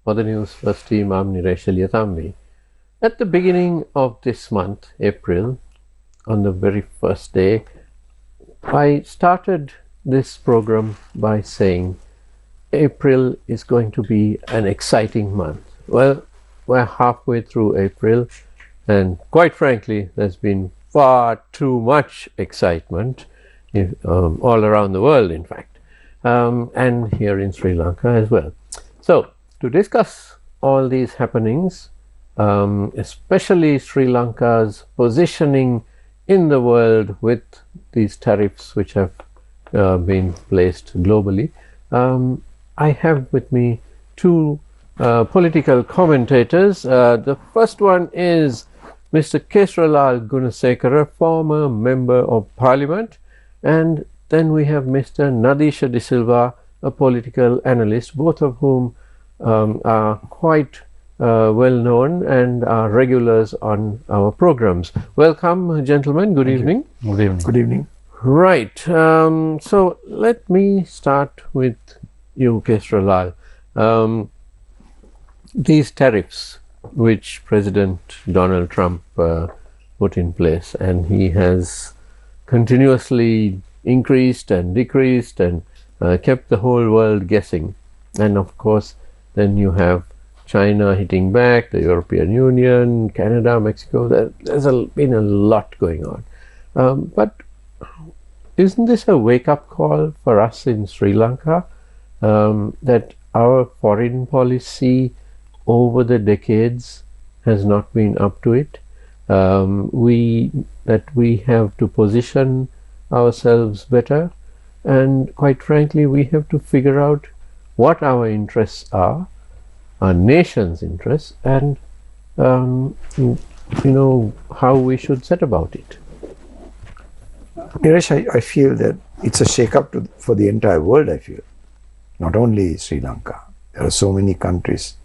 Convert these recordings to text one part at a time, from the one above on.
For the Newsfirst team, I'm Niresh. At the beginning of this month, April, on the very first day, I started this program by saying April is going to be an exciting month. Well, we're halfway through April, and quite frankly, there's been far too much excitement all around the world, in fact, and here in Sri Lanka as well. So, to discuss all these happenings, especially Sri Lanka's positioning in the world with these tariffs which have been placed globally, I have with me two political commentators. The first one is Mr. Kesarralal Gunasekara, former Member of Parliament, and then we have Mr. Nadeesha De Silva, a political analyst, both of whom are quite well known and are regulars on our programs. Welcome, gentlemen. Good evening. Good evening. Good evening. Right. So let me start with you, Kesarralal. These tariffs which President Donald Trump put in place, and he has continuously increased and decreased and kept the whole world guessing. And of course, then you have China hitting back, the European Union, Canada, Mexico. There's been a lot going on. But isn't this a wake-up call for us in Sri Lanka, that our foreign policy over the decades has not been up to it? That we have to position ourselves better, and quite frankly, we have to figure out what our interests are, our nation's interests, and how we should set about it. Niresh, I feel that it's a shake-up for the entire world, I feel. Not only Sri Lanka. There are so many countries,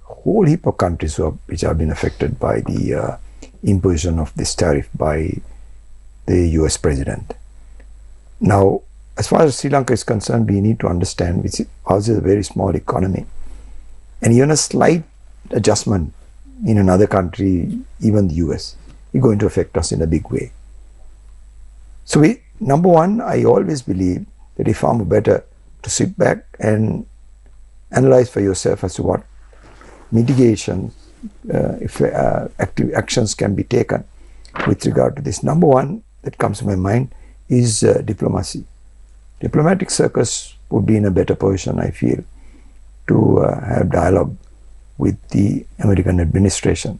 whole heap of countries which have been affected by the imposition of this tariff by the US president. Now, as far as Sri Lanka is concerned, we need to understand ours is a very small economy. And even a slight adjustment in another country, even the US, is going to affect us in a big way. So number one, I always believe that it's far more better to sit back and analyze for yourself as to what mitigation, active actions can be taken with regard to this. Number one that comes to my mind is diplomacy. Diplomatic circus would be in a better position, I feel, to have dialogue with the American administration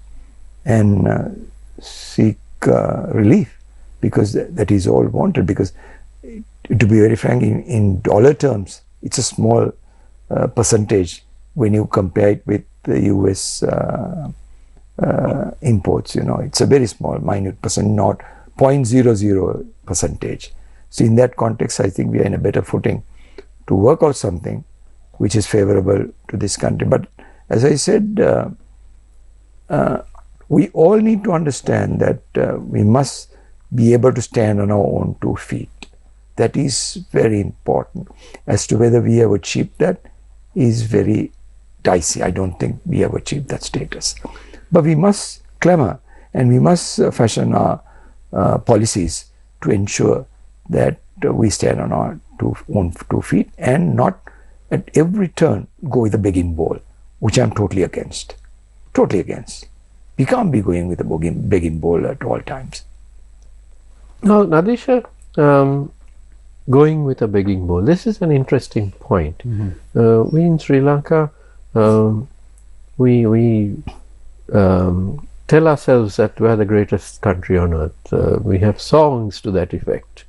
and seek relief, because that is all wanted. Because to be very frank, in dollar terms, it's a small percentage when you compare it with the US imports. It's a very small, minute percent, not 0.00 percentage. So in that context, I think we are in a better footing to work out something which is favorable to this country. But as I said, we all need to understand that we must be able to stand on our own 2 feet. That is very important. As to whether we have achieved that is very dicey. I don't think we have achieved that status. But we must clamor and we must fashion our policies to ensure that we stand on our own 2 feet and not at every turn go with a begging bowl, which I'm totally against. Totally against. We can't be going with a begging bowl at all times. Now, Nadeesha, going with a begging bowl, this is an interesting point. Mm-hmm. We in Sri Lanka, we tell ourselves that we are the greatest country on earth. We have songs to that effect.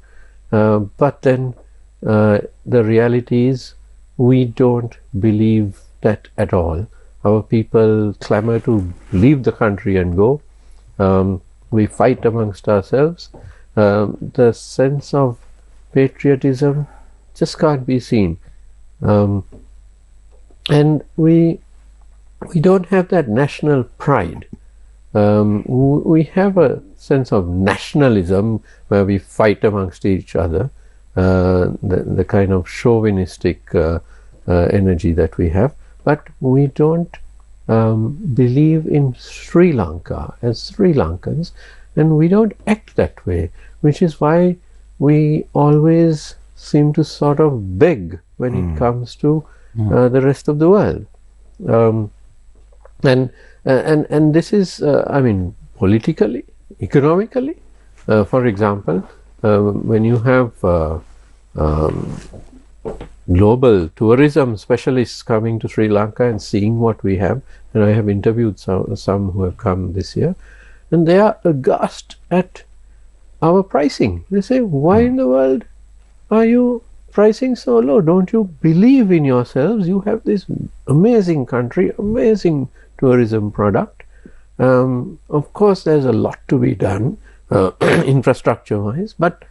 But then the reality is we don't believe that at all. Our people clamor to leave the country and go. We fight amongst ourselves. The sense of patriotism just can't be seen. And we don't have that national pride. We have a sense of nationalism where we fight amongst each other, the kind of chauvinistic energy that we have. but we don't believe in Sri Lanka as Sri Lankans, and we don't act that way, which is why we always seem to sort of beg when it comes to the rest of the world. And this is, I mean, politically, economically. For example, when you have global tourism specialists coming to Sri Lanka and seeing what we have, and I have interviewed some who have come this year, and they are aghast at our pricing. They say, why in the world are you pricing so low? Don't you believe in yourselves? You have this amazing country, amazing tourism product. Of course, there's a lot to be done infrastructure wise, but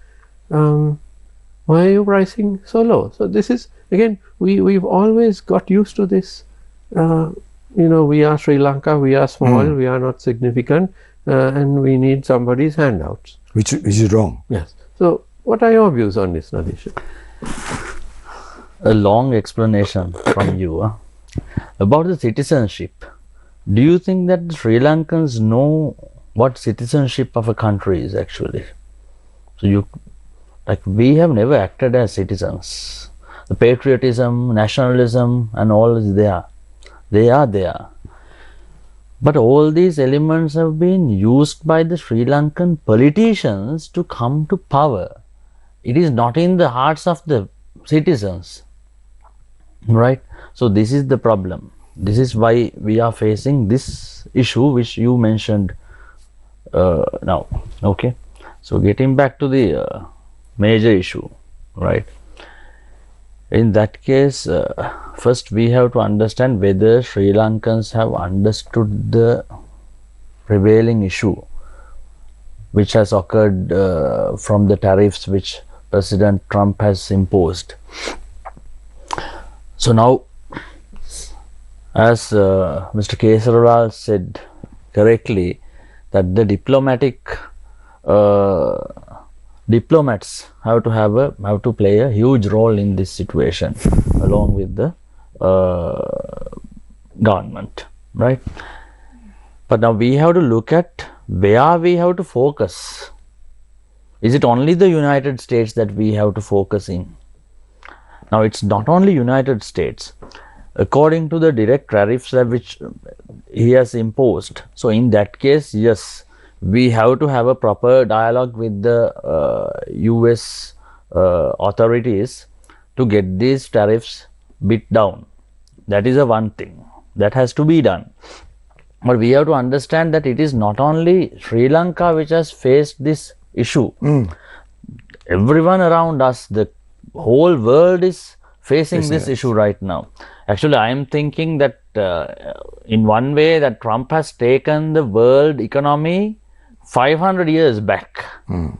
why are you pricing so low? So this is, again, we've always got used to this. We are Sri Lanka, we are small, we are not significant, and we need somebody's handouts. Which is wrong. Yes. So what are your views on this, Nadeesha? A long explanation from you about the citizenship. Do you think that the Sri Lankans know what citizenship of a country is actually? So we have never acted as citizens. The patriotism, nationalism and all is there. They are there. But all these elements have been used by the Sri Lankan politicians to come to power. It is not in the hearts of the citizens, right? So this is the problem. This is why we are facing this issue which you mentioned now. Okay, so getting back to the major issue, right? In that case, first we have to understand whether Sri Lankans have understood the prevailing issue which has occurred from the tariffs which President Trump has imposed. So now, as Mr. Kesarralal said correctly, that the diplomats have to play a huge role in this situation along with the government, right? But now we have to look at where we have to focus. Is it only the United States that we have to focus in? Now it's not only United States. According to the direct tariffs which he has imposed, so in that case, yes, we have to have a proper dialogue with the US authorities to get these tariffs bit down. That is a one thing that has to be done. But we have to understand that it is not only Sri Lanka which has faced this issue. Everyone around us, the whole world is facing this issue right now. Actually, I am thinking that in one way that Trump has taken the world economy 500 years back. In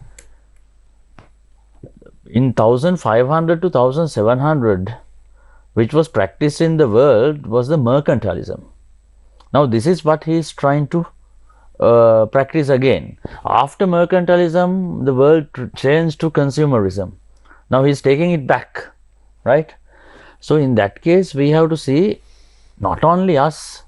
1500 to 1700, which was practiced in the world, was the mercantilism. Now this is what he is trying to practice again. After mercantilism, the world changed to consumerism. Now he is taking it back, right? So in that case, we have to see not only us,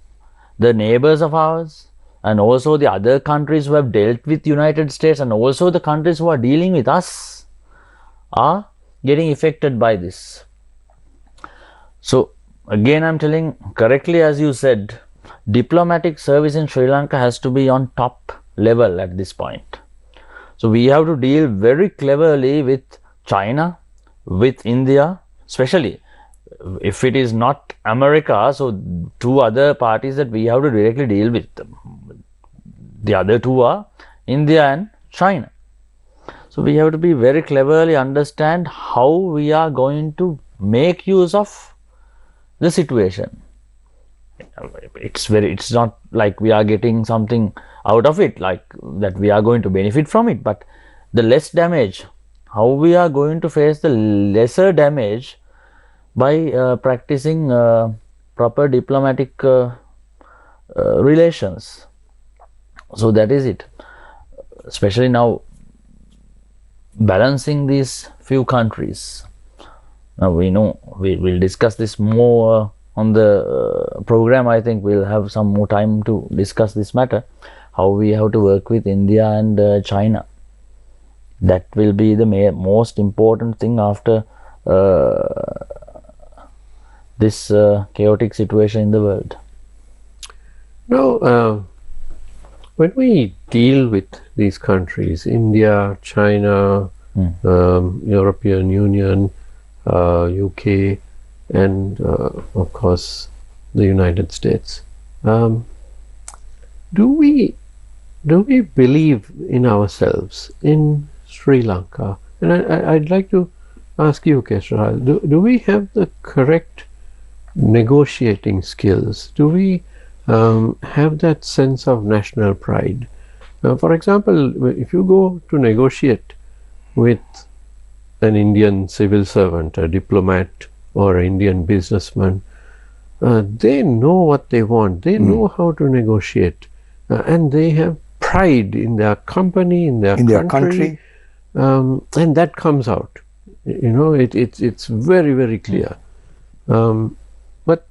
the neighbors of ours, and also the other countries who have dealt with United States, and also the countries who are dealing with us are getting affected by this. So again, I'm telling correctly, as you said, diplomatic service in Sri Lanka has to be on top level at this point. So we have to deal very cleverly with China, with India, especially if it is not America, so two other parties that we have to directly deal with. The other two are India and China. So we have to be very cleverly understand how we are going to make use of the situation. It's not like we are getting something out of it, like that we are going to benefit from it, but the less damage, how we are going to face the lesser damage by practicing proper diplomatic relations. So that is it. Especially now, balancing these few countries. Now we know we will discuss this more on the program, I think we'll have some more time to discuss this matter, how we have to work with India and China. That will be the most important thing after this chaotic situation in the world. Now, when we deal with these countries, India, China, European Union, UK, and of course the United States, do we believe in ourselves in Sri Lanka? And I'd like to ask you, Kesarralal, do we have the correct negotiating skills? Do we have that sense of national pride? For example, if you go to negotiate with an Indian civil servant, a diplomat, or an Indian businessman, they know what they want. They know how to negotiate, and they have pride in their company, in their country. And that comes out. You know, it's very, very clear. But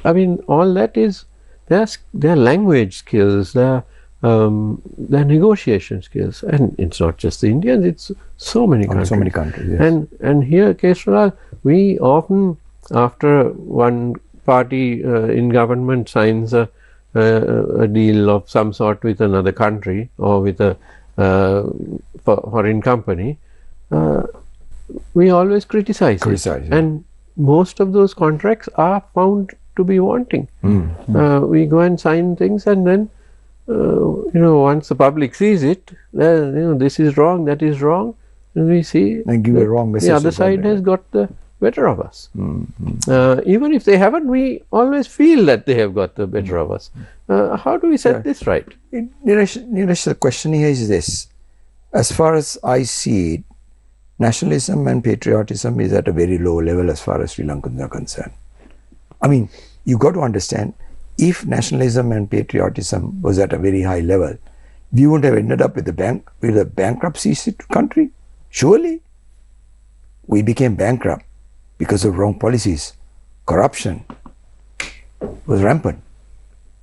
I mean, all that is their language skills, their negotiation skills, and it's not just the Indians; it's so many countries. So many countries. Yes. And here, Kesarralal, we often, after one party in government signs a deal of some sort with another country or with a foreign company, we always criticize it. Yeah. And most of those contracts are found to be wanting. We go and sign things, and then once the public sees it, this is wrong, that is wrong, and we see and give a wrong message. The other side has got the better of us. Even if they haven't, we always feel that they have got the better of us. How do we set this right? Neeraj, the question here is this: as far as I see it, nationalism and patriotism is at a very low level as far as Sri Lankans are concerned. I mean, you got to understand, if nationalism and patriotism was at a very high level, we wouldn't have ended up with a bankruptcy country. Surely, we became bankrupt because of wrong policies. Corruption was rampant.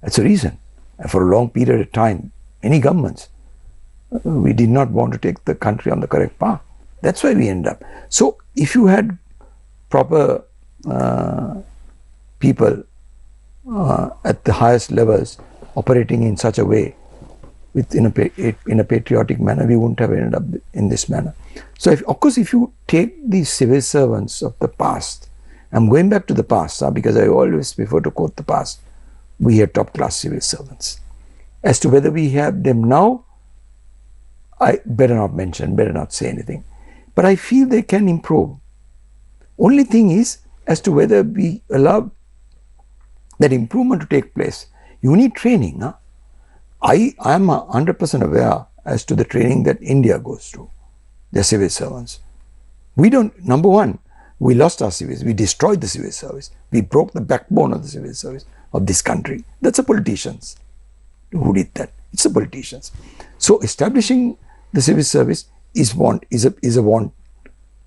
That's the reason. And for a long period of time, many governments, we did not want to take the country on the correct path. That's why we end up. So if you had proper people at the highest levels operating in such a way, in a patriotic manner, we wouldn't have ended up in this manner. So of course, if you take these civil servants of the past, I'm going back to the past because I always prefer to quote the past. We had top class civil servants. As to whether we have them now, I better not mention, better not say anything. But I feel they can improve. Only thing is, as to whether we allow that improvement to take place, you need training. I am 100% aware as to the training that India goes through, their civil servants. We don't, number one, we lost our civils, we destroyed the civil service, we broke the backbone of the civil service of this country. That's the politicians who did that. It's the politicians. So establishing the civil service is a want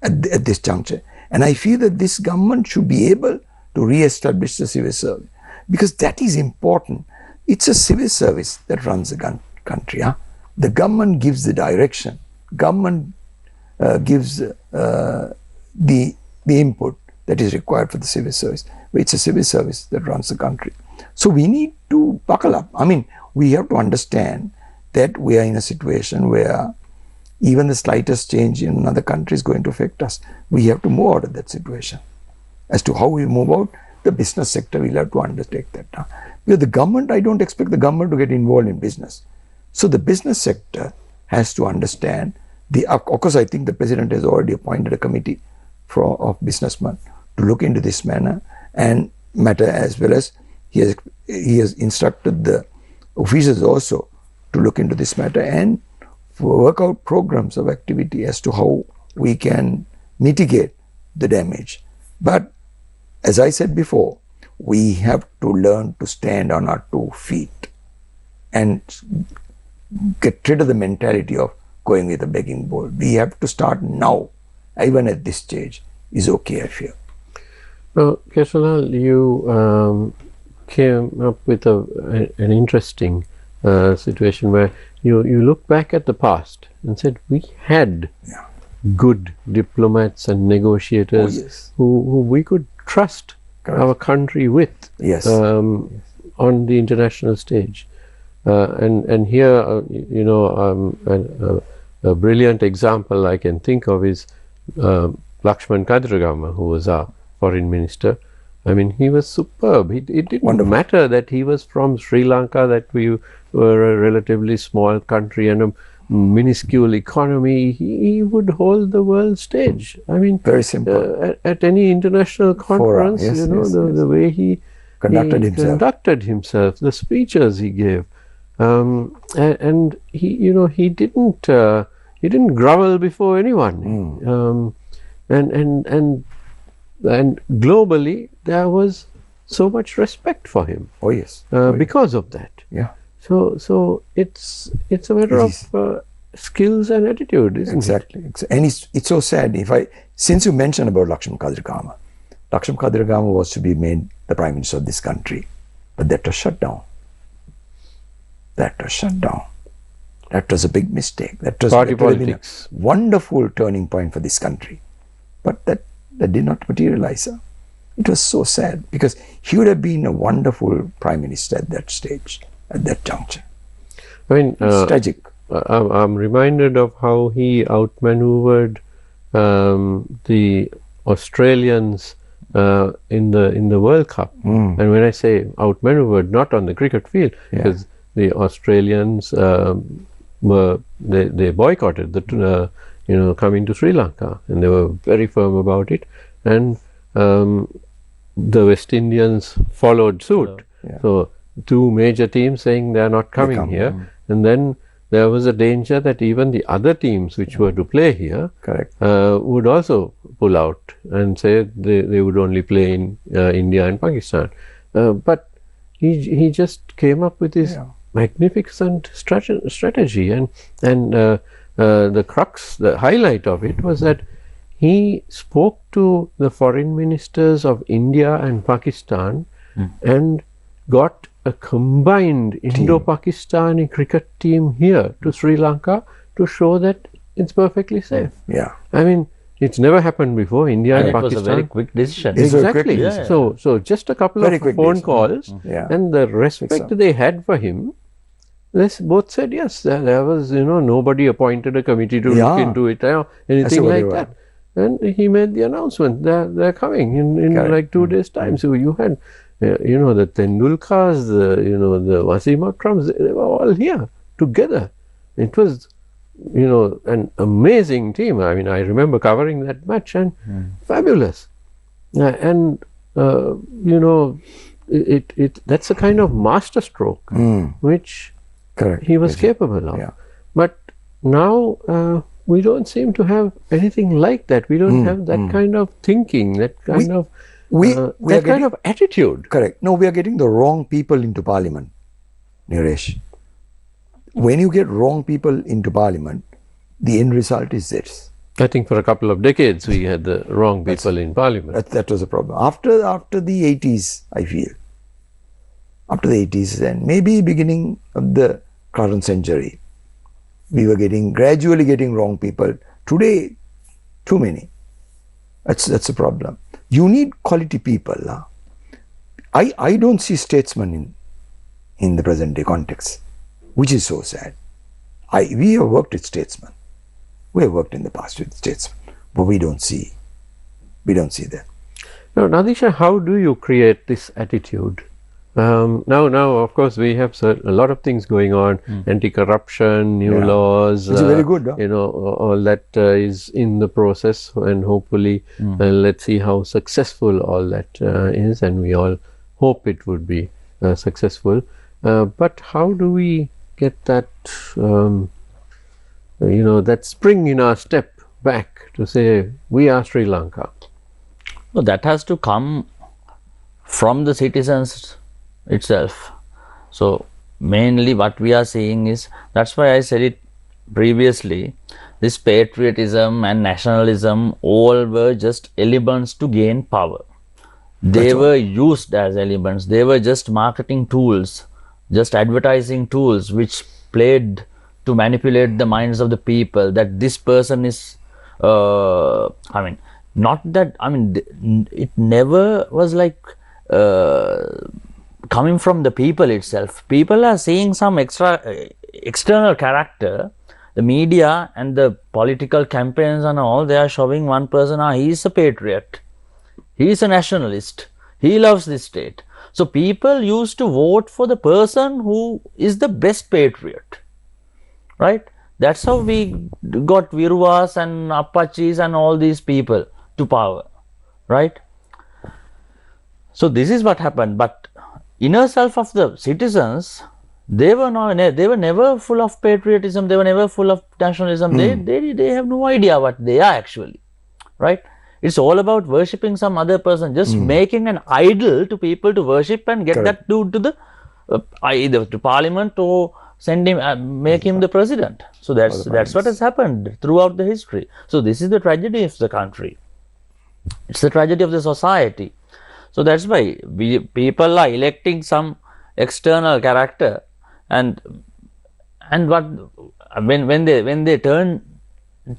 at this juncture. And I feel that this government should be able to re-establish the civil service, because that is important. It's a civil service that runs the country. The government gives the direction. Government gives the input that is required for the civil service. But it's a civil service that runs the country. So we need to buckle up. I mean, we have to understand that we are in a situation where even the slightest change in another country is going to affect us. We have to move out of that situation. As to how we move out, the business sector will have to undertake that. Because the government, I don't expect the government to get involved in business. So the business sector has to understand of course, I think the president has already appointed a committee of businessmen to look into this matter, as well as he has instructed the officials also to look into this matter and work out programs of activity as to how we can mitigate the damage. But as I said before, we have to learn to stand on our 2 feet and get rid of the mentality of going with a begging bowl. We have to start now, even at this stage, is okay, I feel. So, Kesarralal, you came up with an interesting situation where you look back at the past and said we had Yeah. good diplomats and negotiators Oh, yes. who we could trust Correct. our country with Yes. on the international stage. And here, a brilliant example I can think of is Lakshman Kadiragama, who was our foreign minister. I mean, he was superb. It didn't Wonderful. matter that he was from Sri Lanka, that we were a relatively small country and a minuscule economy. He would hold the world stage. I mean, Very simple. at any international conference, yes, yes, the way he Conducted himself. the speeches he gave, and he didn't grovel before anyone, and globally there was so much respect for him Oh, yes. because of that. Yeah. So it's a matter It of is. skills and attitude, isn't it? Exactly. And it's so sad. Since you mentioned about Lakshman Kadiragama was to be made the Prime Minister of this country, but that was shut down. That was a big mistake. That would have been a Politics. wonderful turning point for this country, but that did not materialize. It was so sad because he would have been a wonderful Prime Minister at that stage, at that juncture. I mean, It's tragic. I'm reminded of how he outmaneuvered the Australians in the World Cup. And when I say outmaneuvered, not on the cricket field, because the Australians they boycotted the coming to Sri Lanka, and they were very firm about it, and the West Indians followed suit. So two major teams saying they are not coming here, and then there was a danger that even the other teams which were to play here Correct. would also pull out and say they would only play in India and Pakistan. But he just came up with this magnificent strategy, and the crux, the highlight of it was that he spoke to the foreign ministers of India and Pakistan and got a combined Indo-Pakistani cricket team here to Sri Lanka to show that it's perfectly safe. Yeah. I mean, it's never happened before. India and it was Pakistan. a very quick decision. It's a quick Exactly. decision. So just a couple Very of quick phone decision. calls, Yeah. and the respect they had for him. They both said yes. There was nobody appointed a committee to look into it, anything what like they were. that. And he made the announcement. They're coming in like 2 days' time. So you had the Tendulkars, the Wasim Akrams, they were all here together. It was an amazing team. I mean, I remember covering that match, and fabulous. And that's a kind of masterstroke which Correct. he was capable of. Yeah. But now we don't seem to have anything like that. We don't have that kind of thinking, that kind of attitude. Correct. No, we are getting the wrong people into Parliament, Naresh. When you get wrong people into Parliament, the end result is this. I think for a couple of decades we had the wrong people in Parliament. That was a problem. After the 80s, I feel. After the 80s and maybe beginning of the current century, we were gradually getting wrong people. Today, too many. That's a problem. You need quality people. I don't see statesmen in the present day context, which is so sad. We have worked with statesmen. We have worked in the past with statesmen, but we don't see that. Now, Nadeesha, how do you create this attitude? Now, of course, we have a lot of things going on: anti-corruption, new laws. Which is very good. All that is in the process, and hopefully, let's see how successful all that is, and we all hope it would be successful. But how do we get that, that spring in our step back to say we are Sri Lanka? No, that has to come from the citizens itself. So mainly what we are seeing is, that's why I said it previously, this patriotism and nationalism all were just elements to gain power. They were used as elements. They were just marketing tools, just advertising tools which played to manipulate the minds of the people that this person is, I mean, not that, I mean, it never was like coming from the people itself. People are seeing some external character. The media and the political campaigns and all, they are showing one person, he is a patriot. He is a nationalist. He loves this state. So people used to vote for the person who is the best patriot, right? That's how we got Viruvas and Apachis and all these people to power, right? So this is what happened. But inner self of the citizens, they were never full of patriotism. They were never full of nationalism. They have no idea what they are actually, right? It's all about worshipping some other person, just making an idol to people to worship and get that dude to the either to parliament or send him, make him the president. So that's what has happened throughout the history. So this is the tragedy of the country. It's the tragedy of the society. So that's why people are electing some external character, and what when they turn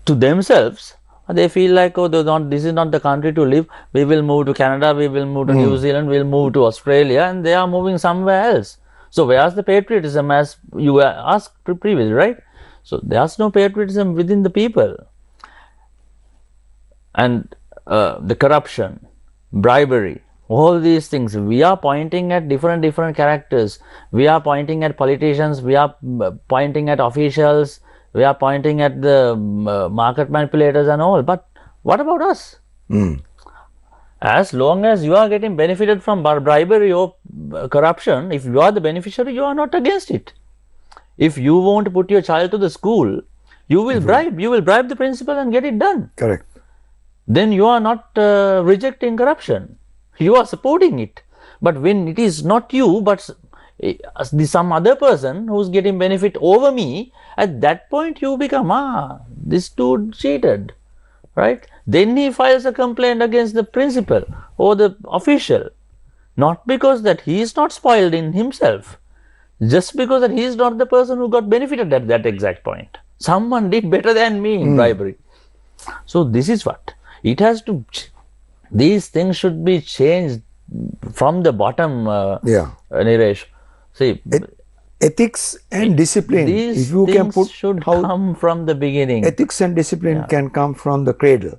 to themselves, they feel like, oh, this is not the country to live. We will move to Canada, we will move to New Zealand, we will move to Australia, and they are moving somewhere else. So where's the patriotism, as you asked previously, right? So there's no patriotism within the people. And the corruption, bribery, all these things, we are pointing at different characters. We are pointing at politicians, we are pointing at officials, we are pointing at the market manipulators and all. But what about us? As long as you are getting benefited from bribery or corruption, if you are the beneficiary, you are not against it. If you want to put your child to the school, you will bribe. You will bribe the principal and get it done. Correct. Then you are not rejecting corruption. You are supporting it. But when it is not you, but some other person who's getting benefit over me, at that point you become, this dude cheated, right? Then he files a complaint against the principal or the official, not because that he is not spoiled in himself, just because that he is not the person who got benefited at that exact point. Someone did better than me in bribery. So this is what it has to. These things should be changed from the bottom. Niresh. See, ethics and discipline. These if you things can put should come from the beginning. Ethics and discipline can come from the cradle.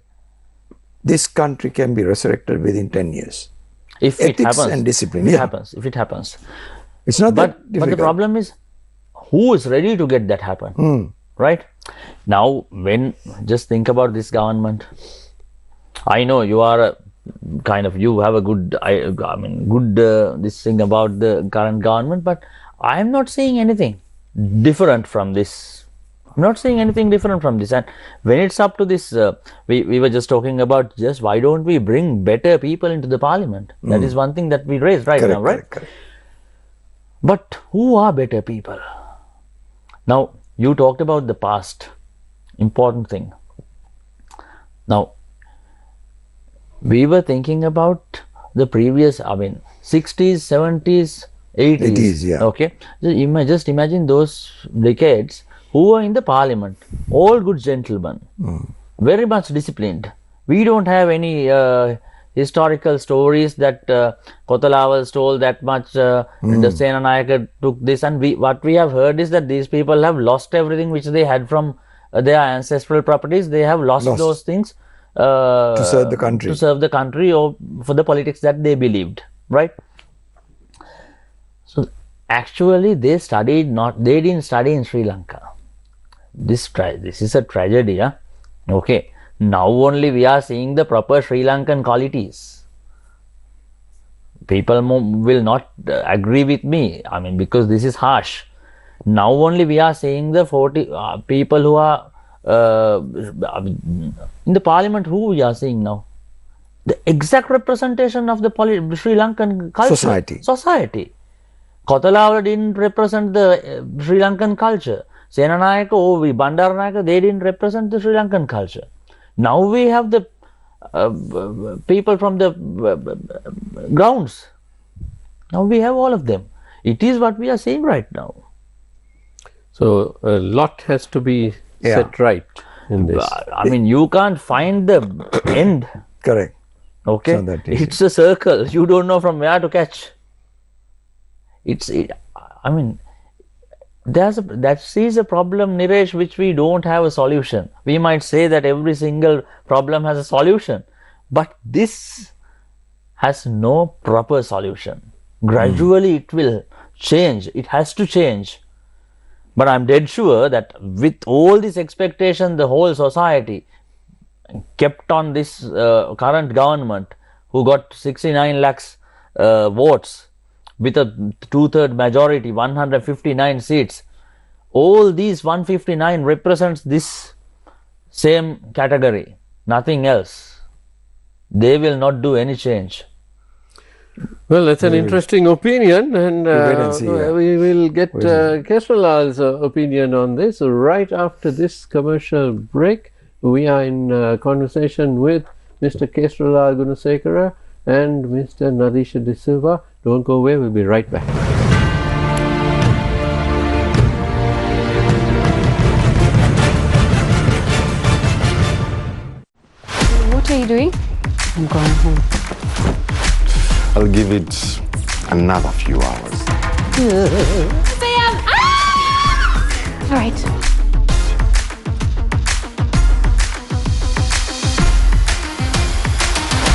This country can be resurrected within 10 years. If ethics it happens, and discipline. If it happens. It's not that difficult. But the problem is, who is ready to get that happen? Right? Now, just think about this government. I know you are you have a good, this thing about the current government, but I am not seeing anything different from this. I'm not seeing anything different from this. And when it's up to this, we were just talking about why don't we bring better people into the parliament? That is one thing that we raised now, right? Correct. But who are better people? Now, you talked about the past. Important thing. Now, we were thinking about the previous, 60s, 70s, 80s. Okay. Just imagine those decades who were in the parliament. All good gentlemen. Very much disciplined. We don't have any historical stories that Kotalawal stole that much, the Senanayaka took this, and what we have heard is that these people have lost everything which they had from their ancestral properties. They have lost those things to serve the country. Or for the politics that they believed, right? So actually they didn't study in Sri Lanka. This is a tragedy. Okay, now only we are seeing the proper Sri Lankan qualities. People will not agree with me, because this is harsh. Now only we are seeing the 40 people who are in the parliament. Who we are seeing now? The exact representation of the Sri Lankan culture. Society. Kotalawala didn't represent the Sri Lankan culture. Senanayaka or Bandaranayaka, they didn't represent the Sri Lankan culture. Now we have the people from the grounds. Now we have all of them. It is what we are seeing right now. So a lot has to be set right in this. I mean, you can't find the end. Correct. Okay, So that is it's a circle. You don't know from where to catch. I mean, that is a problem, Niresh, which we don't have a solution. We might say that every single problem has a solution, but this has no proper solution. Gradually it will change. It has to change. But I'm dead sure that with all this expectation, the whole society kept on this current government who got 69 lakhs votes with a 2/3 majority, 159 seats. All these 159 represents this same category, nothing else. They will not do any change. Well, that's an interesting opinion, and we will get Kesarralal's opinion on this right after this commercial break. We are in conversation with Mr. Kesarralal Gunasekara and Mr. Nadeesha De Silva. Don't go away, we'll be right back. What are you doing? I'm going home. I'll give it another few hours. Sam! Ah! All right.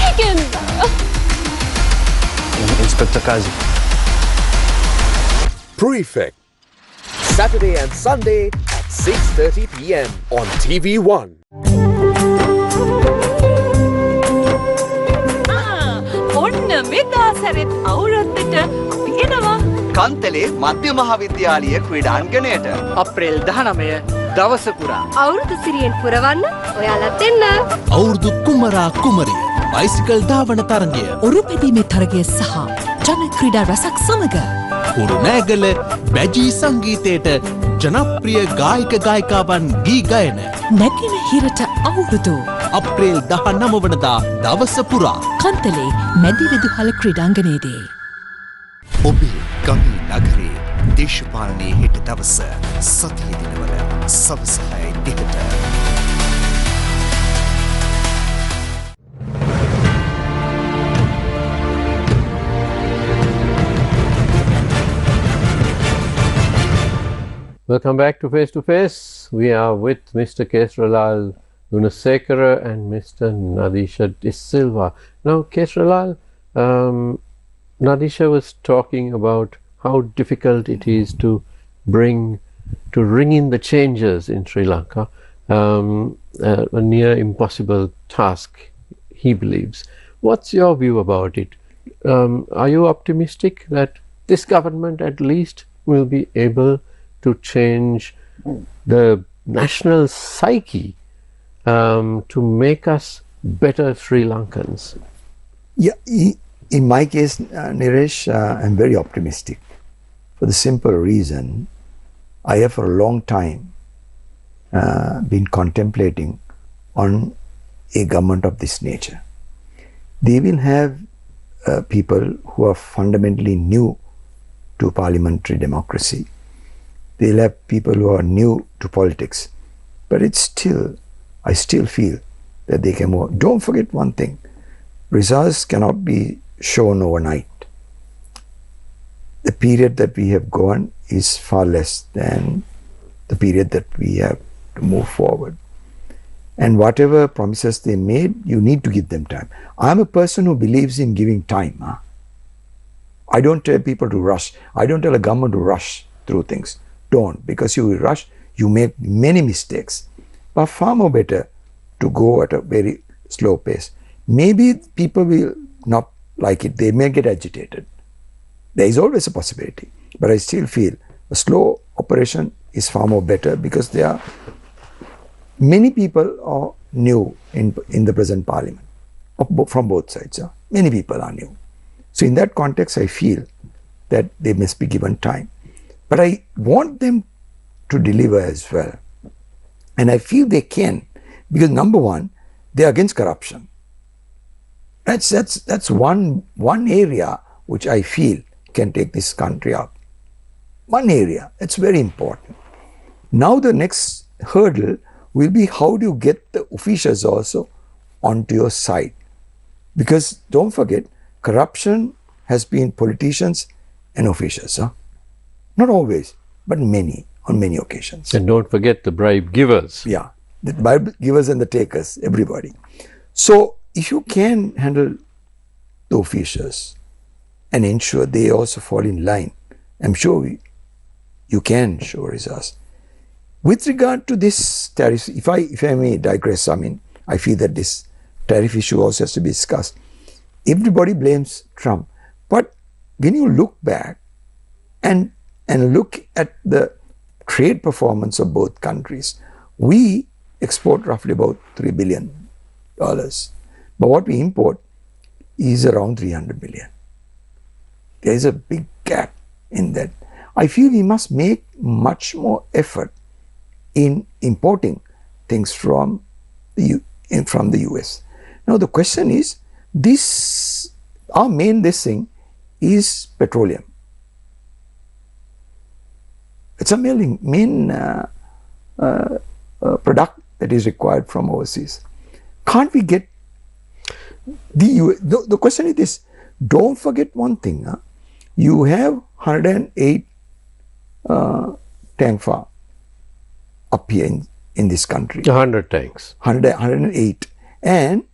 Higgins! Inspector Kazi. Prefect. Saturday and Sunday at 6:30 p.m. on TV1. සැරෙත් අවුරුද්දට අපි එනවා කන්තලේ මධ්‍ය මහාවිද්‍යාලීය ක්‍රීඩාංගණයට අප්‍රේල් 19 දවස පුරා අවුරුදු සිරියෙන් පුරවන්න ඔයාලත් එන්න. අවුරුදු කුමරා කුමරිය bicycle ධාවන තරගය උරුපැදීමේ තරගය සහ ජන ක්‍රීඩා රසක් සමග කුරුණෑගල බැජී සංගීතයට ජනප්‍රිය ගායක ගායිකාවන් ගී ගයන නැගෙනහිරට අවුරුදු අප්‍රේල් 19 වනදා දවස පුරා කන්තලේ මැදිවිදුහල ක්‍රීඩාංගණයේදී ඔබේ ගමේ නගරේ දේශපාලනයේ හෙට දවස සතිය දිනවල සවස 6:00ට Welcome back to Face to Face. We are with Mr. Kesarralal Gunasekara and Mr. Nadeesha De Silva. Now, Kesarralal, Nadeesha was talking about how difficult it is to ring in the changes in Sri Lanka, a near impossible task, he believes. What's your view about it? Are you optimistic that this government at least will be able to change the national psyche to make us better Sri Lankans? Yeah, in my case, Niresh, I'm very optimistic for the simple reason I have for a long time been contemplating on a government of this nature. They will have people who are fundamentally new to parliamentary democracy. They'll have people who are new to politics, but I still feel that they can move. Don't forget one thing, results cannot be shown overnight. The period that we have gone is far less than the period that we have to move forward. And whatever promises they made, you need to give them time. I'm a person who believes in giving time. I don't tell people to rush. I don't tell a government to rush through things. Don't, because you will rush, you make many mistakes. But far more better to go at a very slow pace. Maybe people will not like it, they may get agitated. There is always a possibility. But I still feel a slow operation is far more better because there are many people are new in the present parliament from both sides. Many people are new. So in that context, I feel that they must be given time. But I want them to deliver as well. And I feel they can, because number one, they are against corruption. That's one area which I feel can take this country up. One area, it's very important. Now the next hurdle will be how do you get the officials also onto your side? Because don't forget, corruption has been politicians and officials. Not always, but many, on many occasions. And don't forget the bribe givers. Yeah, the bribe givers and the takers, everybody. So if you can handle the officials and ensure they also fall in line, I'm sure you can show results. With regard to this tariff, if I may digress, I feel that this tariff issue also has to be discussed. Everybody blames Trump, but when you look back and look at the trade performance of both countries, we export roughly about $3 billion, but what we import is around 300 billion. There is a big gap in that. I feel we must make much more effort in importing things from the US. Now the question is, our main thing is petroleum. It's a main product that is required from overseas. Can't we get the question is this, don't forget one thing, you have 108 tank farm up here in this country. 100 tanks. 108. And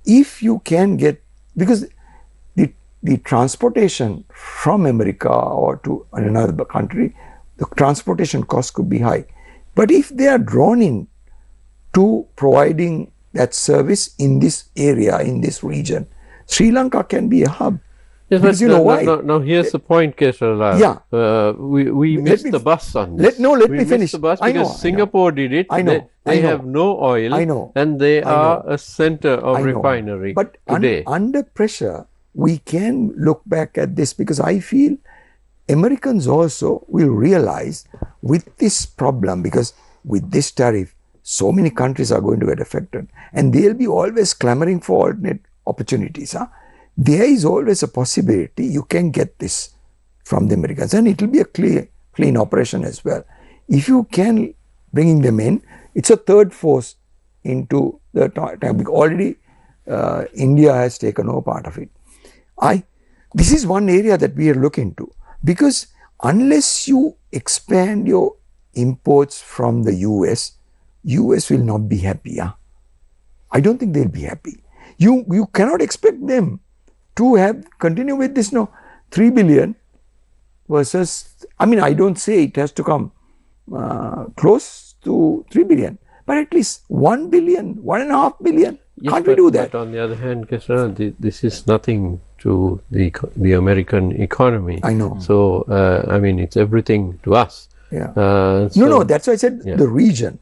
if you can get, because the transportation from America or to another country, the transportation cost could be high. But if they are drawn in to providing that service in this area, in this region, Sri Lanka can be a hub. Yes, because but you know why? Now here's the point, Kesarralal. Yeah. We missed the bus on this. Let we me finish. The bus I because know, Singapore did it. I know. They have no oil. I know. And they are a center of refinery but today. Under pressure, we can look back at this, because I feel Americans also will realize with this problem, because with this tariff, so many countries are going to get affected, and they'll be always clamoring for alternate opportunities. There is always a possibility you can get this from the Americans, and it will be a clean operation as well. If you can bringing them in, it's a third force into the time. Already India has taken over part of it. This is one area that we are looking to, because unless you expand your imports from the US will not be happy. I don't think they'll be happy. You cannot expect them to continue with this 3 billion versus, I don't say it has to come close to 3 billion, but at least 1 billion, 1.5 billion. Yes, Can't we do that? But on the other hand, Kesarralal, this is nothing to the American economy. I know. So, it's everything to us. Yeah. No, that's why I said the region.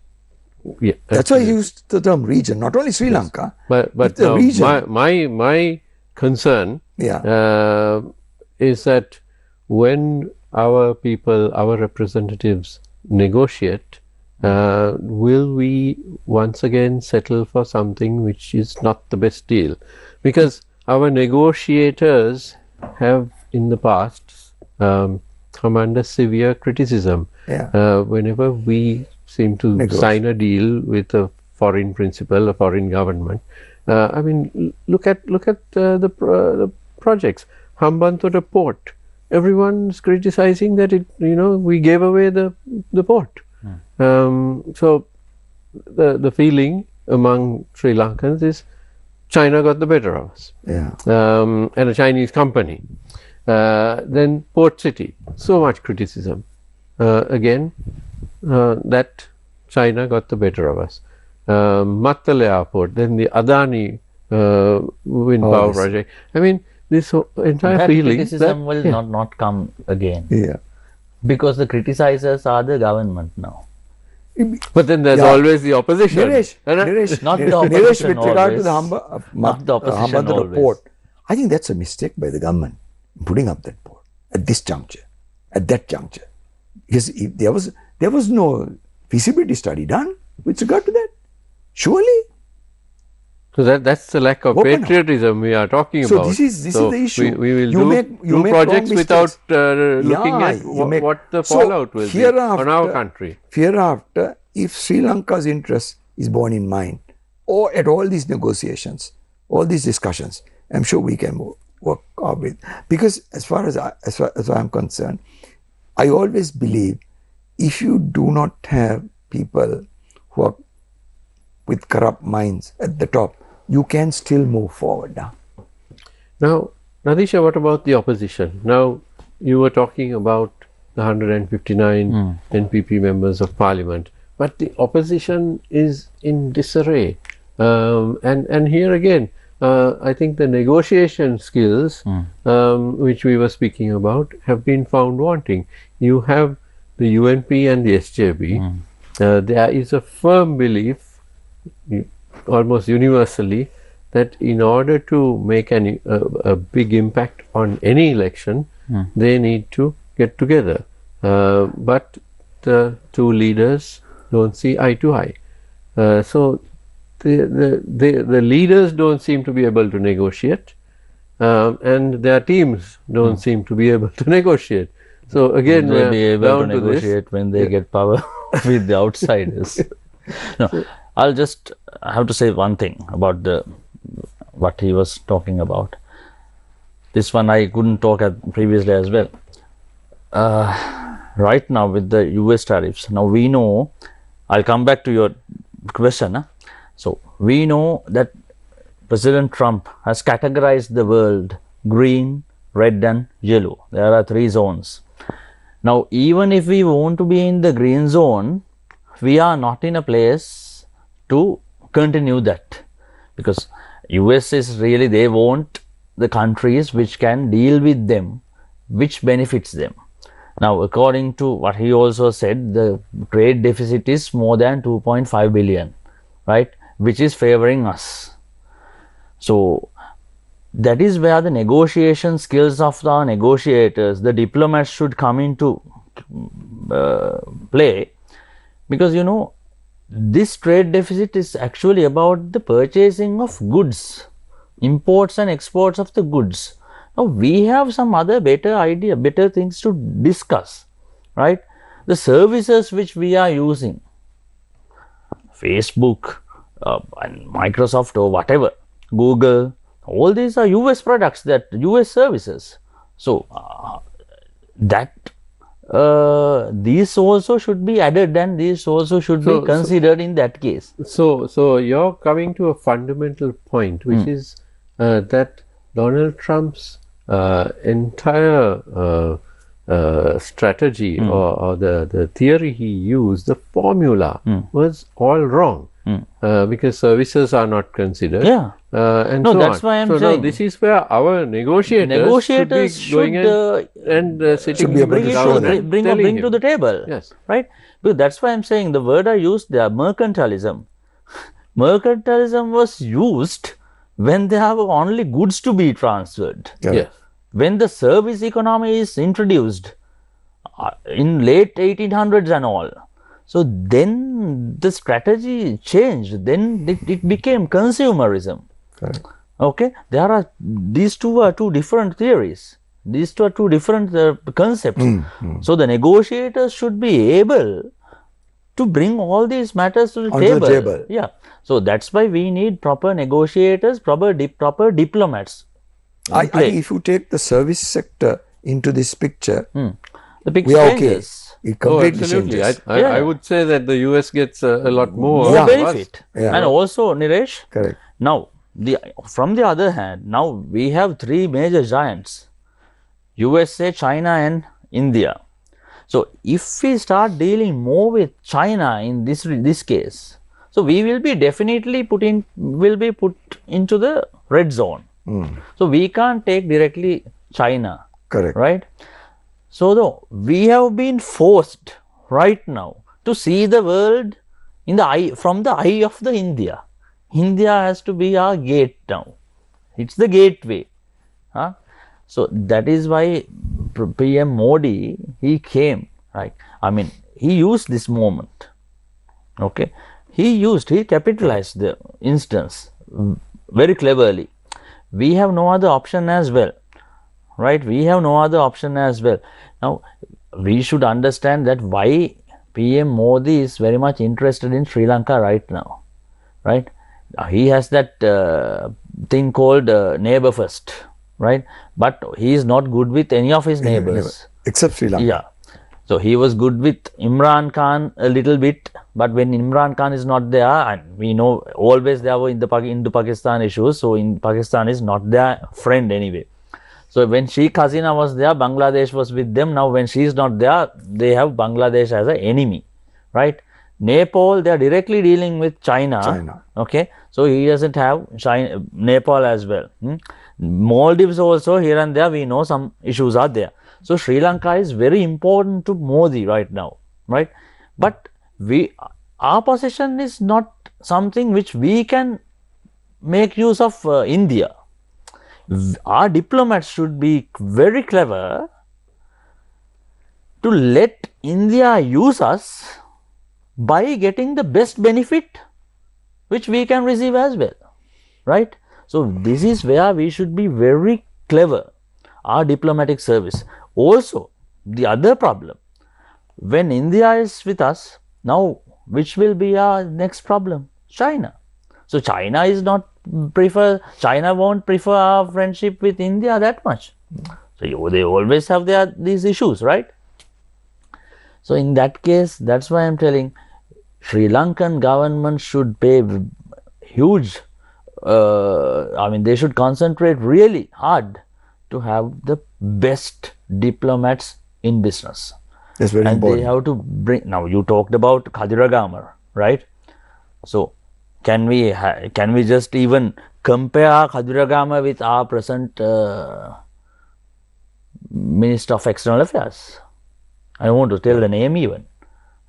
Yeah, that's why I used the term region, not only Sri Lanka, but the region. My concern is that when our people, our representatives negotiate, will we once again settle for something which is not the best deal? Because our negotiators have in the past come under severe criticism whenever we seem to sign a deal with a foreign principal, a foreign government. Look at the projects. Hambantota port. Everyone's criticizing that we gave away the port. So the feeling among Sri Lankans is China got the better of us. Yeah. And a Chinese company. Then Port City, so much criticism. Again, that China got the better of us. Mattala Airport, then the Adani wind power project. This entire feeling criticism will not come again. Yeah. Because the criticizers are the government now. But then there's always the opposition. Nadeesha, Not the opposition with regard to the Hambantota port, I think that's a mistake by the government putting up that port at this juncture, at that juncture. Because if there was no feasibility study done with regard to that. Surely. So that's the lack of Open patriotism we are talking So about. this is the issue. We will You do, make projects wrong without mistakes. looking at what the fallout will be on our country. Hereafter, if Sri Lanka's interest is borne in mind, or at all these negotiations, all these discussions, I'm sure we can work out with. Because as far as I'm concerned, I always believe if you do not have people who are with corrupt minds at the top, you can still move forward now. Now, Nadeesha, what about the opposition? Now, you were talking about the 159 NPP members of parliament, but the opposition is in disarray. And here again, I think the negotiation skills, which we were speaking about, have been found wanting. You have the UNP and the SJB. There is a firm belief, almost universally, that in order to make a big impact on any election, they need to get together. But the two leaders don't see eye to eye. So the leaders don't seem to be able to negotiate, and their teams don't seem to be able to negotiate. So again, they'll be able to down to negotiate when they get power with the outsiders. No, I'll just have to say one thing about what he was talking about. This one I couldn't talk at previously as well. Right now with the US tariffs, now we know, I'll come back to your question. So we know that President Trump has categorized the world green, red and yellow. There are 3 zones. Now even if we want to be in the green zone, we are not in a place to continue that, because US is really, they want the countries which can deal with them, which benefits them. Now according to what he also said, the trade deficit is more than 2.5 billion, right, which is favoring us. So that is where the negotiation skills of our negotiators, the diplomats, should come into play, because you know, this trade deficit is actually about the purchasing of goods, imports and exports of the goods. Now we have some other better things to discuss, right? The services which we are using, Facebook and Microsoft or whatever, Google, all these are US products, that US services. So these also should be added, and these also should be considered in that case. So you're coming to a fundamental point, which is that Donald Trump's entire strategy or the theory he used, the formula was all wrong, because services are not considered. Yeah. And no, so that's on. why I'm so saying. Now this is where our negotiators should be going and sitting bring to the table. Yes. Right? Because that's why I'm saying the word I used there, mercantilism. Mercantilism was used when there were only goods to be transferred. Yes. When the service economy is introduced in late 1800s and all. So then the strategy changed. Then it became consumerism. Correct. Okay, these two are two different theories. These two are two different concepts. So the negotiators should be able to bring all these matters to the table. Yeah. So that's why we need proper negotiators, proper diplomats. If you take the service sector into this picture, the picture changes. It completely absolutely. changes. I would say that the US gets a lot more benefit. And also, Niresh, correct. Now, from the other hand, now we have 3 major giants, USA, China and India. So if we start dealing more with China in this case, so we will be definitely put into the red zone. So we can't take directly China. Correct. Right? So we have been forced right now to see the world in the eye, from the eye of the India. India has to be our gate now. It's the gateway. So that is why PM Modi, he came, right? I mean, he used this moment. Okay, he capitalized the instance very cleverly. We have no other option as well, right? We have no other option as well. Now, we should understand that why PM Modi is very much interested in Sri Lanka right now, right? He has that thing called neighbor first, right? But he is not good with any of his neighbors. Except Sri Lanka. Yeah. So, he was good with Imran Khan a little bit, but when Imran Khan is not there, and we know always there were in the Indo-Pakistan issues, so in Pakistan is not their friend anyway. So, when Sheikh Hasina was there, Bangladesh was with them. Now, when she is not there, they have Bangladesh as an enemy, right? Nepal, they are directly dealing with China. Okay. So, he doesn't have China, Nepal as well. Maldives also, here and there, we know some issues are there. So, Sri Lanka is very important to Modi right now, right? But our position is not something which we can make use of India. Our diplomats should be very clever to let India use us by getting the best benefit which we can receive as well, right? So, this is where we should be very clever, our diplomatic service. Also, the other problem, when India is with us, now which will be our next problem? China. So, China won't prefer our friendship with India that much. So, they always have these issues, right? So, in that case, that's why I am telling Sri Lankan government should pay huge, they should concentrate really hard to have the best diplomats in business. That's very important. They have to bring, now you talked about Kadiragama, right? So, can we just even compare Kadiragama with our present Minister of External Affairs? I don't want to tell the name even,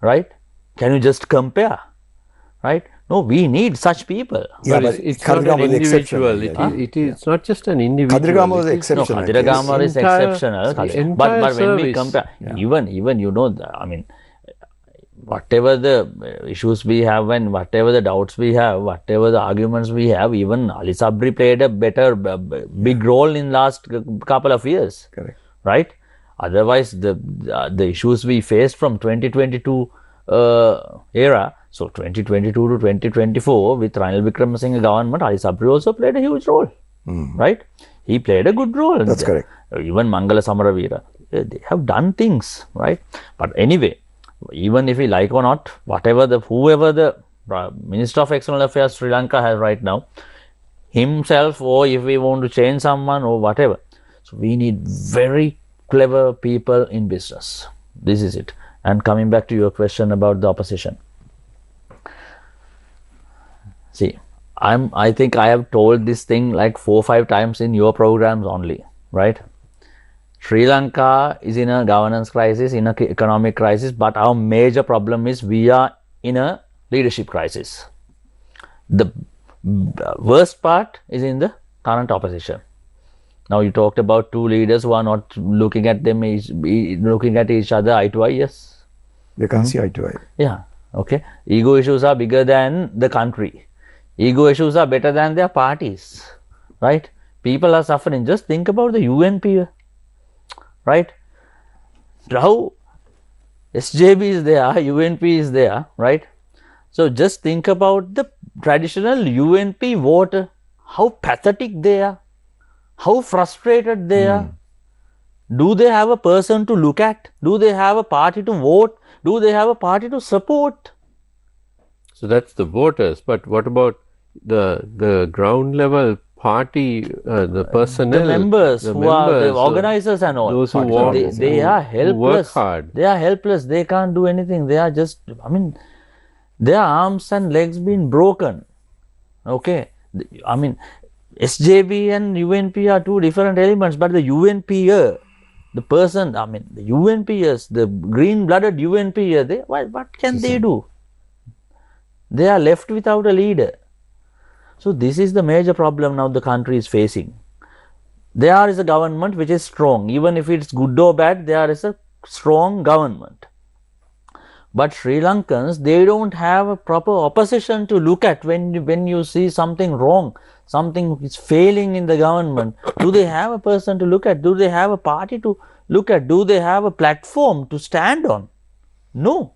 right? Can you just compare, right? No, we need such people. Yeah, but it's not an individual. It's not just an individual. Kadiragama was exceptional. No, Kadiragama is exceptional. But when we compare, even you know, whatever the issues we have and whatever the doubts we have, whatever the arguments we have, even Ali Sabri played a big role in last couple of years. Correct. Right? Otherwise, the issues we faced from 2022 era, so 2022 to 2024 with Ranil Wickremesinghe government, Ali Sabri also played a huge role, right? He played a good role. That's correct. Even Mangala Samaraveera, they have done things, right? But anyway, even if we like or not, whoever the Minister of External Affairs Sri Lanka has right now, himself, or if we want to change someone or whatever, so we need very clever people in business. This is it. And coming back to your question about the opposition. See, I think I have told this thing like 4 or 5 times in your programs only, right? Sri Lanka is in a governance crisis, in an economic crisis, but our major problem is we are in a leadership crisis. The worst part is in the current opposition. Now you talked about 2 leaders who are not looking at each other eye to eye. Yes, they can't see eye to eye. Yeah. Okay. Ego issues are bigger than the country. Ego issues are better than their parties. Right? People are suffering. Just think about the UNP. Right? Now SJB is there, UNP is there. Right? So just think about the traditional UNP voter. How pathetic they are. How frustrated they are. Do they have a person to look at? Do they have a party to vote? Do they have a party to support? So that's the voters. But what about the ground level party, the personnel? The members, who are the organizers and all. Those who want, they are helpless. Work hard. They are helpless. They can't do anything. They are just, their arms and legs been broken. Okay. SJB and UNP are 2 different elements, but the UNPer, the person, the UNPers, the green-blooded UNPer, what can they do? They are left without a leader. So this is the major problem now the country is facing. There is a government which is strong, even if it's good or bad, there is a strong government. But Sri Lankans, they don't have a proper opposition to look at when you see something wrong, something is failing in the government, do they have a person to look at? Do they have a party to look at? Do they have a platform to stand on? No.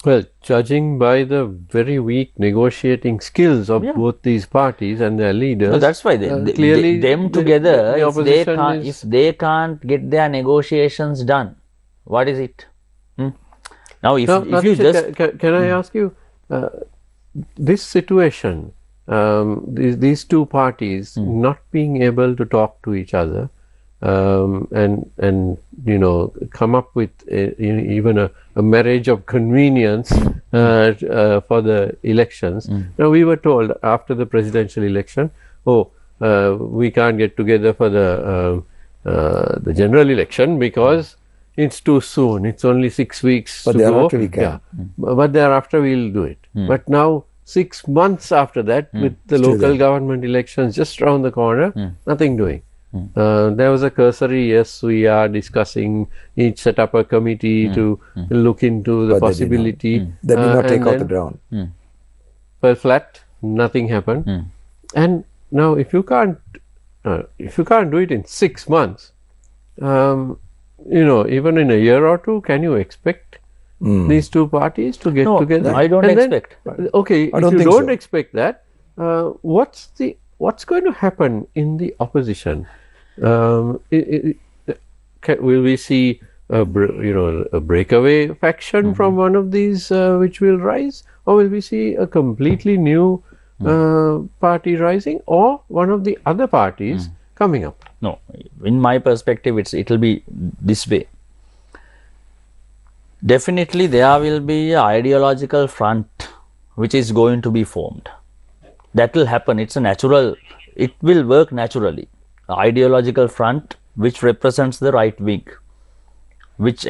Well, judging by the very weak negotiating skills of both these parties and their leaders, No, that's why clearly them together, the if they can't get their negotiations done, what is it? Now, if you just can I ask you, this situation, these two parties not being able to talk to each other, and you know, come up with even a marriage of convenience for the elections. Now, we were told after the presidential election, we can't get together for the general election because it's too soon. It's only 6 weeks But to go. thereafter we can. But thereafter we'll do it. But now 6 months after that, with the Still local there. government elections just around the corner, nothing doing. There was a cursory, yes, we are discussing, each set up a committee to look into the But possibility. They did not and take out the then ground. fell flat, nothing happened. And now if you can't do it in 6 months, you know, even in a year or two, can you expect these two parties to get together? I don't expect. Okay, I if don't you think don't so. expect that, what's going to happen in the opposition? Will we see a breakaway faction from one of these which will rise, or will we see a completely new party rising, or one of the other parties coming up? No, in my perspective, it'll be this way. Definitely, there will be an ideological front which is going to be formed. That will happen. It's a natural. It will work naturally. An ideological front which represents the right wing, which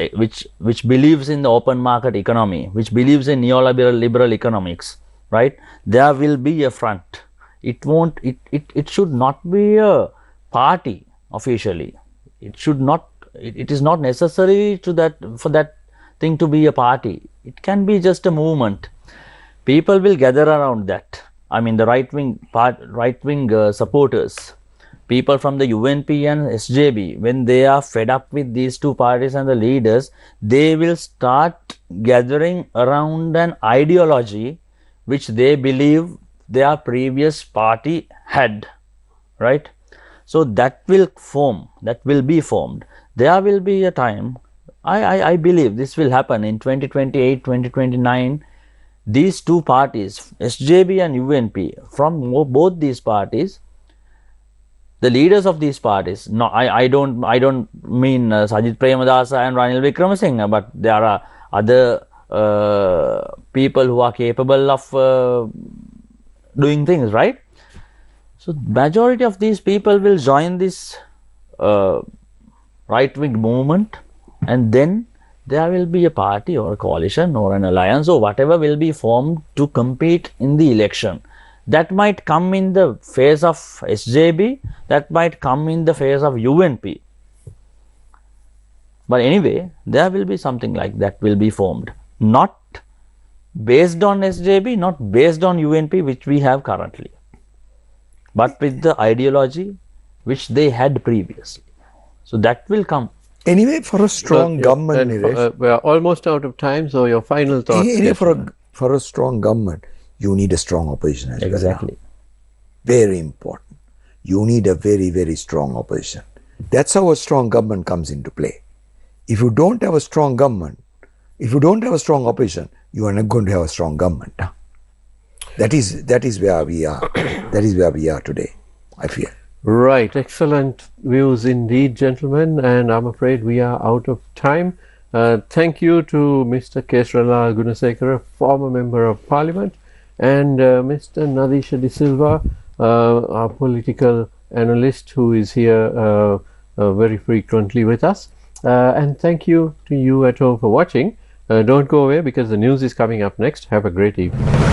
believes in the open market economy, which believes in neoliberal economics. Right? There will be a front. It won't. It should not be a party officially. It should not. It is not necessary for that thing to be a party. It can be just a movement. People will gather around that. I mean, the right wing supporters, people from the UNP and SJB, when they are fed up with these two parties and the leaders, they will start gathering around an ideology which they believe their previous party had, right? So that will be formed. There will be a time, I believe this will happen in 2028, 2029. These two parties, SJB and UNP, from both these parties, the leaders of these parties, no, I don't mean Sajith Premadasa and Ranil Wickramasinghe, but there are other people who are capable of doing things, right? So majority of these people will join this right-wing movement, and then there will be a party or a coalition or an alliance or whatever will be formed to compete in the election. That might come in the phase of SJB, that might come in the phase of UNP. But anyway, there will be something like that will be formed. Not based on SJB, not based on UNP, which we have currently, but with the ideology which they had previously. So that will come. Anyway, for a strong government, Niresh, we are almost out of time, so your final thoughts. anyway, for a strong government, you need a strong opposition as Exactly. well. Very important. You need a very, very strong opposition. That's how a strong government comes into play. If you don't have a strong government, if you don't have a strong opposition, you are not going to have a strong government. That is where we are. That is where we are today, I feel. Right, excellent views indeed, gentlemen, and I'm afraid we are out of time. Thank you to Mr. Kesarralal Gunasekara, former Member of Parliament, and Mr. Nadeesha De Silva, our political analyst who is here very frequently with us. And thank you to you at home for watching. Don't go away because the news is coming up next. Have a great evening.